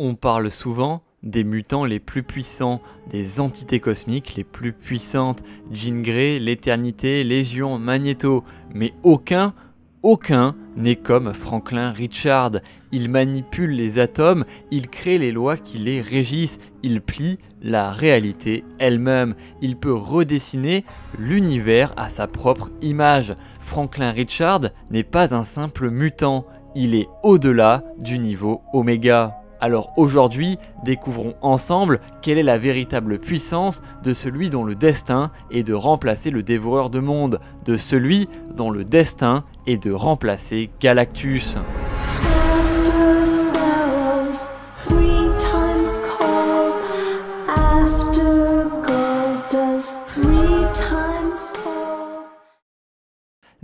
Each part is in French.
On parle souvent des mutants les plus puissants, des entités cosmiques les plus puissantes, Jean Grey, l'Éternité, Légion, Magneto, mais aucun n'est comme Franklin Richards. Il manipule les atomes, il crée les lois qui les régissent, il plie la réalité elle-même, il peut redessiner l'univers à sa propre image. Franklin Richards n'est pas un simple mutant, il est au-delà du niveau Oméga. Alors aujourd'hui, découvrons ensemble quelle est la véritable puissance de celui dont le destin est de remplacer le dévoreur de mondes, de celui dont le destin est de remplacer Galactus.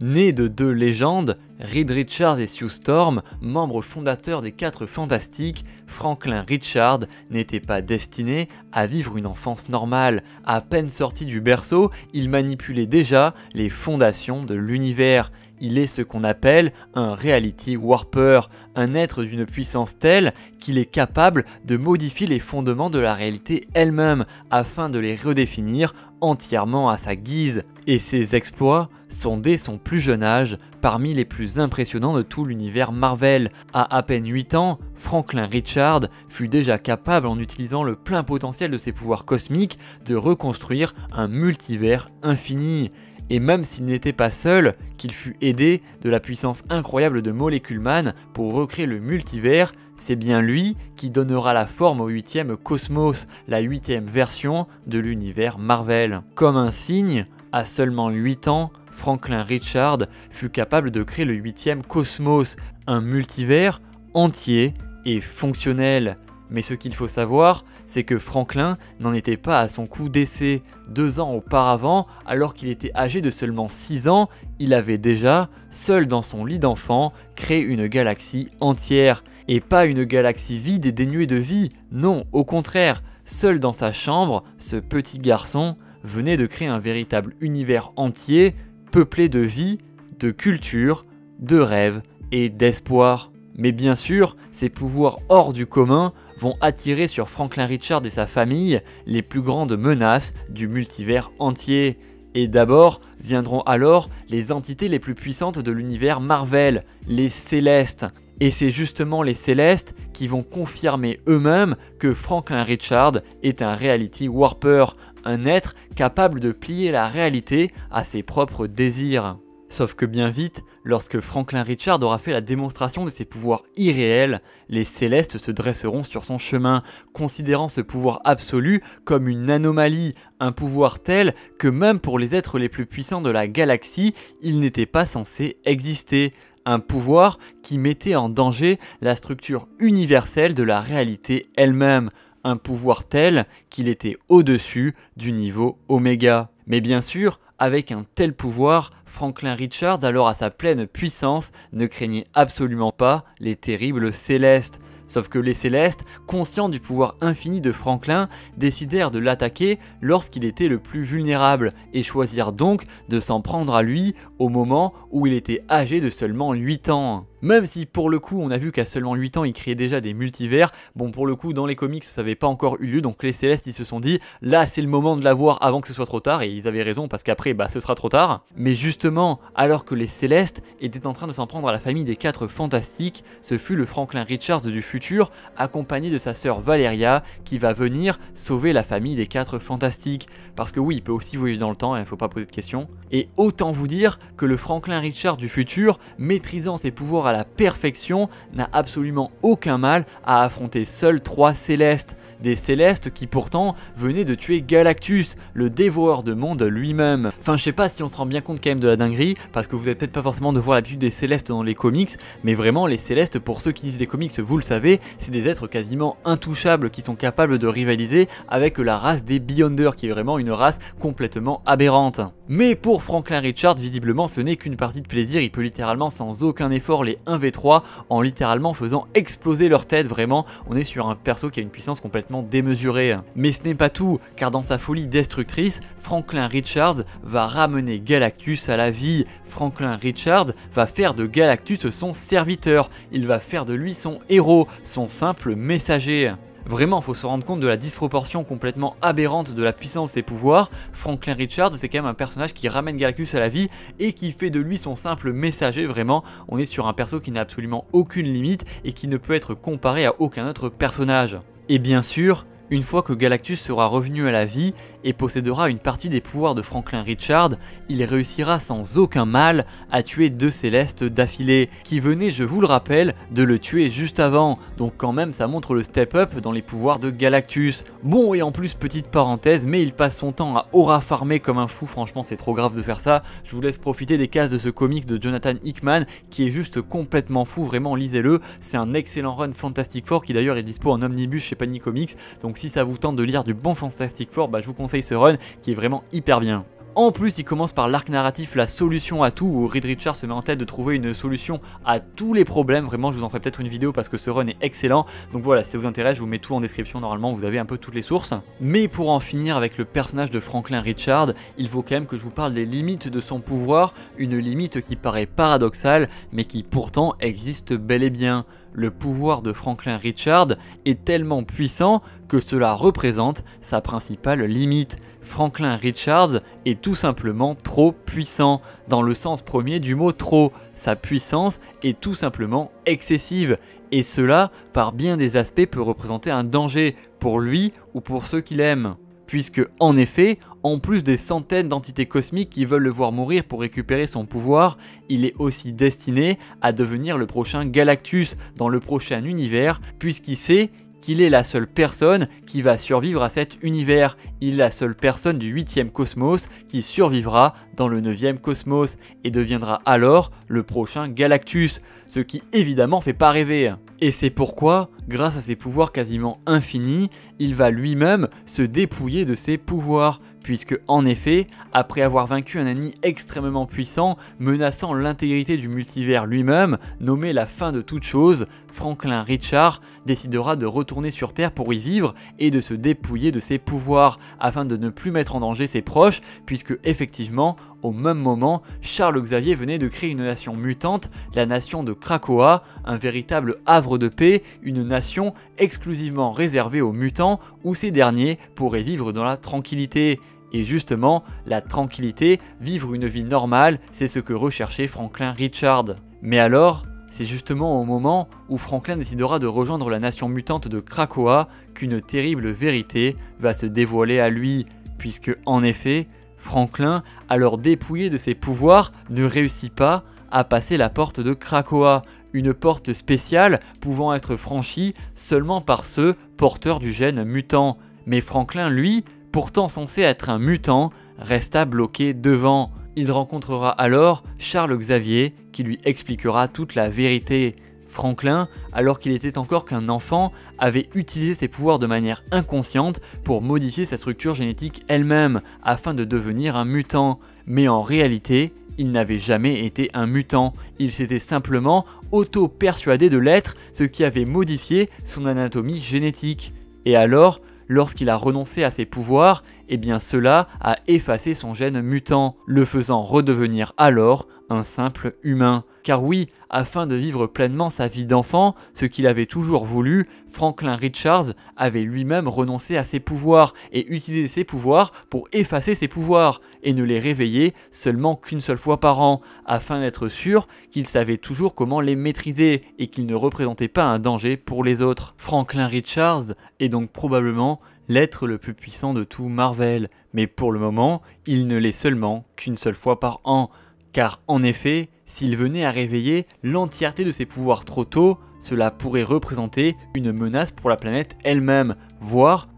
Né de deux légendes, Reed Richards et Sue Storm, membres fondateurs des 4 Fantastiques, Franklin Richards n'était pas destiné à vivre une enfance normale. À peine sorti du berceau, il manipulait déjà les fondations de l'univers. Il est ce qu'on appelle un reality warper, un être d'une puissance telle qu'il est capable de modifier les fondements de la réalité elle-même afin de les redéfinir entièrement à sa guise. Et ses exploits sont dès son plus jeune âge parmi les plus impressionnants de tout l'univers Marvel. À peine 8 ans, Franklin Richards fut déjà capable, en utilisant le plein potentiel de ses pouvoirs cosmiques, de reconstruire un multivers infini. Et même s'il n'était pas seul, qu'il fut aidé de la puissance incroyable de Molecule Man pour recréer le multivers, c'est bien lui qui donnera la forme au 8e Cosmos, la 8e version de l'univers Marvel. Comme un signe, à seulement 8 ans, Franklin Richards fut capable de créer le 8e Cosmos, un multivers entier et fonctionnel. Mais ce qu'il faut savoir, c'est que Franklin n'en était pas à son coup d'essai. 2 ans auparavant, alors qu'il était âgé de seulement 6 ans, il avait déjà, seul dans son lit d'enfant, créé une galaxie entière. Et pas une galaxie vide et dénuée de vie, non, au contraire. Seul dans sa chambre, ce petit garçon venait de créer un véritable univers entier, peuplé de vie, de culture, de rêves et d'espoir. Mais bien sûr, ces pouvoirs hors du commun vont attirer sur Franklin Richards et sa famille les plus grandes menaces du multivers entier. Et d'abord viendront alors les entités les plus puissantes de l'univers Marvel, les Célestes. Et c'est justement les Célestes qui vont confirmer eux-mêmes que Franklin Richards est un reality warper, un être capable de plier la réalité à ses propres désirs. Sauf que bien vite, lorsque Franklin Richards aura fait la démonstration de ses pouvoirs irréels, les Célestes se dresseront sur son chemin, considérant ce pouvoir absolu comme une anomalie, un pouvoir tel que même pour les êtres les plus puissants de la galaxie, il n'était pas censé exister. Un pouvoir qui mettait en danger la structure universelle de la réalité elle-même, un pouvoir tel qu'il était au-dessus du niveau Oméga. Mais bien sûr, avec un tel pouvoir, Franklin Richards, alors à sa pleine puissance, ne craignait absolument pas les terribles Célestes. Sauf que les Célestes, conscients du pouvoir infini de Franklin, décidèrent de l'attaquer lorsqu'il était le plus vulnérable et choisirent donc de s'en prendre à lui au moment où il était âgé de seulement 8 ans. Même si pour le coup on a vu qu'à seulement 8 ans il créait déjà des multivers, bon pour le coup dans les comics ça n'avait pas encore eu lieu, donc les Célestes ils se sont dit là c'est le moment de l'avoir avant que ce soit trop tard, et ils avaient raison parce qu'après ce sera trop tard. Mais justement, alors que les Célestes étaient en train de s'en prendre à la famille des 4 Fantastiques, ce fut le Franklin Richards du futur, accompagné de sa sœur Valeria, qui va venir sauver la famille des 4 Fantastiques. Parce que oui, il peut aussi voyager dans le temps, il ne faut pas poser de questions. Et autant vous dire que le Franklin Richards du futur, maîtrisant ses pouvoirs à la perfection, n'a absolument aucun mal à affronter seuls 3 Célestes. Des Célestes qui pourtant venaient de tuer Galactus, le dévoreur de monde lui-même. Enfin je sais pas si on se rend bien compte quand même de la dinguerie, parce que vous avez peut-être pas forcément de voir l'habitude des Célestes dans les comics, mais vraiment les Célestes, pour ceux qui lisent les comics vous le savez, c'est des êtres quasiment intouchables qui sont capables de rivaliser avec la race des Beyonders, qui est vraiment une race complètement aberrante. Mais pour Franklin Richards, visiblement ce n'est qu'une partie de plaisir, il peut littéralement sans aucun effort les 1v3 en littéralement faisant exploser leur tête, vraiment on est sur un perso qui a une puissance complètement démesurée. Mais ce n'est pas tout, car dans sa folie destructrice, Franklin Richards va ramener Galactus à la vie. Franklin Richards va faire de Galactus son serviteur, il va faire de lui son héros, son simple messager. Vraiment, il faut se rendre compte de la disproportion complètement aberrante de la puissance de ses pouvoirs. Franklin Richards, c'est quand même un personnage qui ramène Galactus à la vie et qui fait de lui son simple messager. Vraiment, on est sur un perso qui n'a absolument aucune limite et qui ne peut être comparé à aucun autre personnage. Et bien sûr, une fois que Galactus sera revenu à la vie et possédera une partie des pouvoirs de Franklin Richards, il réussira sans aucun mal à tuer deux Célestes d'affilée, qui venaient, je vous le rappelle, de le tuer juste avant, donc quand même ça montre le step-up dans les pouvoirs de Galactus. Bon, et en plus, petite parenthèse, mais il passe son temps à aura farmer comme un fou, franchement c'est trop grave de faire ça, je vous laisse profiter des cases de ce comics de Jonathan Hickman, qui est juste complètement fou, vraiment lisez-le, c'est un excellent run Fantastic Four, qui d'ailleurs est dispo en omnibus chez Panini Comics, donc si ça vous tente de lire du bon Fantastic Four, je vous conseille ce run qui est vraiment hyper bien. En plus, il commence par l'arc narratif La solution à tout, où Reed Richards se met en tête de trouver une solution à tous les problèmes. Vraiment, je vous en ferai peut-être une vidéo parce que ce run est excellent. Donc voilà, si ça vous intéresse, je vous mets tout en description. Normalement, vous avez un peu toutes les sources. Mais pour en finir avec le personnage de Franklin Richards, il faut quand même que je vous parle des limites de son pouvoir. Une limite qui paraît paradoxale, mais qui pourtant existe bel et bien. Le pouvoir de Franklin Richards est tellement puissant que cela représente sa principale limite. Franklin Richards est tout simplement trop puissant, dans le sens premier du mot trop. Sa puissance est tout simplement excessive, et cela, par bien des aspects, peut représenter un danger pour lui ou pour ceux qu'il aime. Puisque, en effet, en plus des centaines d'entités cosmiques qui veulent le voir mourir pour récupérer son pouvoir, il est aussi destiné à devenir le prochain Galactus dans le prochain univers, puisqu'il sait qu'il est la seule personne qui va survivre à cet univers. Il est la seule personne du 8e cosmos qui survivra dans le 9e cosmos et deviendra alors le prochain Galactus, ce qui évidemment fait pas rêver. Et c'est pourquoi, grâce à ses pouvoirs quasiment infinis, il va lui-même se dépouiller de ses pouvoirs, puisque en effet, après avoir vaincu un ennemi extrêmement puissant, menaçant l'intégrité du multivers lui-même, nommé la fin de toute chose, Franklin Richards décidera de retourner sur Terre pour y vivre et de se dépouiller de ses pouvoirs, afin de ne plus mettre en danger ses proches, puisque effectivement, au même moment, Charles Xavier venait de créer une nation mutante, la nation de Krakoa, un véritable havre de paix, une nation exclusivement réservée aux mutants, où ces derniers pourraient vivre dans la tranquillité. Et justement, la tranquillité, vivre une vie normale, c'est ce que recherchait Franklin Richards. Mais alors, c'est justement au moment où Franklin décidera de rejoindre la nation mutante de Krakoa qu'une terrible vérité va se dévoiler à lui, puisque en effet, Franklin, alors dépouillé de ses pouvoirs, ne réussit pas à passer la porte de Krakoa, une porte spéciale pouvant être franchie seulement par ceux porteurs du gène mutant. Mais Franklin, lui, pourtant censé être un mutant, resta bloqué devant. Il rencontrera alors Charles Xavier qui lui expliquera toute la vérité. Franklin, alors qu'il était encore qu'un enfant, avait utilisé ses pouvoirs de manière inconsciente pour modifier sa structure génétique elle-même afin de devenir un mutant. Mais en réalité, il n'avait jamais été un mutant, il s'était simplement auto-persuadé de l'être, ce qui avait modifié son anatomie génétique. Et alors, lorsqu'il a renoncé à ses pouvoirs, eh bien cela a effacé son gène mutant, le faisant redevenir alors un simple humain. Car oui, afin de vivre pleinement sa vie d'enfant, ce qu'il avait toujours voulu, Franklin Richards avait lui-même renoncé à ses pouvoirs et utilisé ses pouvoirs pour effacer ses pouvoirs et ne les réveiller seulement qu'une seule fois par an, afin d'être sûr qu'il savait toujours comment les maîtriser et qu'il ne représentait pas un danger pour les autres. Franklin Richards est donc probablement l'être le plus puissant de tout Marvel, mais pour le moment, il ne l'est seulement qu'une seule fois par an. Car en effet, s'il venait à réveiller l'entièreté de ses pouvoirs trop tôt, cela pourrait représenter une menace pour la planète elle-même, voire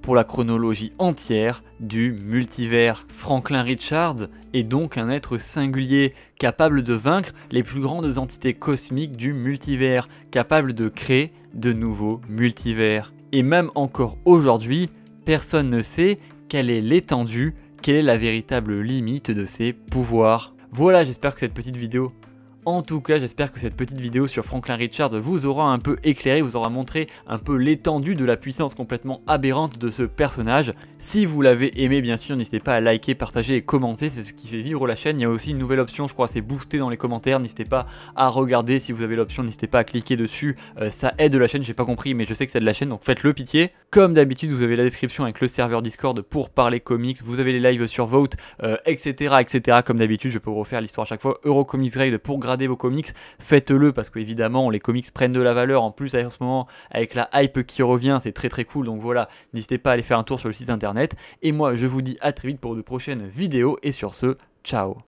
pour la chronologie entière du multivers. Franklin Richards est donc un être singulier, capable de vaincre les plus grandes entités cosmiques du multivers, capable de créer de nouveaux multivers. Et même encore aujourd'hui, personne ne sait quelle est l'étendue quelle est la véritable limite de ses pouvoirs. Voilà, j'espère que cette petite vidéo sur Franklin Richards vous aura un peu éclairé, vous aura montré un peu l'étendue de la puissance complètement aberrante de ce personnage. Si vous l'avez aimé, bien sûr, n'hésitez pas à liker, partager et commenter, c'est ce qui fait vivre la chaîne. Il y a aussi une nouvelle option, je crois, c'est booster dans les commentaires, n'hésitez pas à regarder, si vous avez l'option, n'hésitez pas à cliquer dessus, ça aide la chaîne, j'ai pas compris, mais je sais que c'est de la chaîne, donc faites-le pitié. Comme d'habitude, vous avez la description avec le serveur Discord pour parler comics, vous avez les lives sur Vote, etc. Comme d'habitude, je peux vous refaire l'histoire à chaque fois. Eurocomics Raid pour grader vos comics, faites-le parce que évidemment les comics prennent de la valeur. En plus, en ce moment, avec la hype qui revient, c'est très cool. Donc voilà, n'hésitez pas à aller faire un tour sur le site internet. Et moi, je vous dis à très vite pour de prochaines vidéos. Et sur ce, ciao.